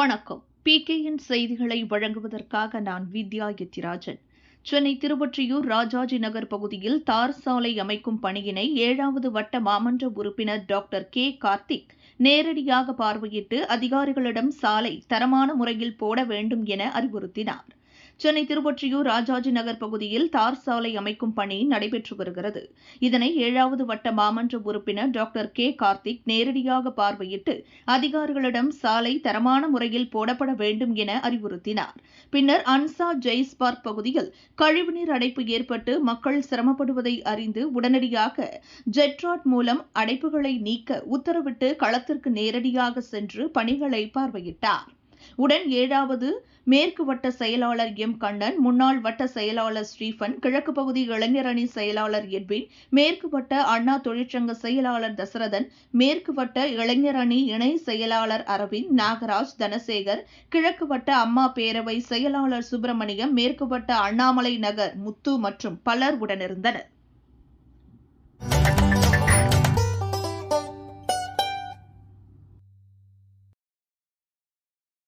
வணக்கம். பிகேயின் செய்திகளை வழங்குவதற்காக நான் வித்யா எத்திராஜன். சென்னை திருவொற்றியூர் ராஜாஜி நகர் பகுதியில் தார் சாலை அமைக்கும் பணியினை 7வது வட்ட மாமன்ற உறுப்பினர் டாக்டர் கே கார்த்திக் நேரடியாக பார்வையிட்டு அதிகாரிகளிடம் சாலை தரமான முறையில் போட வேண்டும் என அறிவுறுத்தினார். சென்னை திருவொற்றியூர் ராஜாஜி நகர் பகுதியில் தார் சாலை அமைக்கும் பணி நடைபெற்று வருகிறது. இதனை 7வது வட்ட மாமன்ற உறுப்பினர் டாக்டர் கே கார்த்திக் நேரடியாக பார்வையிட்டு அதிகாரிகளிடம் சாலை தரமான முறையில் போடப்பட வேண்டும் என அறிவுறுத்தினார். பின்னர் அன்சா ஜெய்ஸ் பார்க் பகுதியில் கழிவுநீர் அடைப்பு ஏற்பட்டு மக்கள் சிரமப்படுவதை அறிந்து உடனடியாக ஜெட்ராட் மூலம் அடைப்புகளை நீக்க உத்தரவிட்டு களத்திற்கு நேரடியாக சென்று பணிகளை பார்வையிட்டார். உடன் 7வது மேற்கு வட்ட செயலாளர் எம் கண்ணன், முன்னாள் வட்ட செயலாளர் ஸ்டீபன், கிழக்கு பகுதி இளைஞர் அணி செயலாளர் எட்வின், மேற்கு வட்ட அண்ணா தொழிற்சங்க செயலாளர் தசரதன், மேற்கு வட்ட இளைஞர் அணி இணை செயலாளர் அரவிந்த், நாகராஜ், தனசேகர், கிழக்கு வட்ட அம்மா பேரவை செயலாளர் சுப்பிரமணியம், மேற்கு வட்ட அண்ணாமலை நகர் முத்து மற்றும் பலர் உடனிருந்தனர்.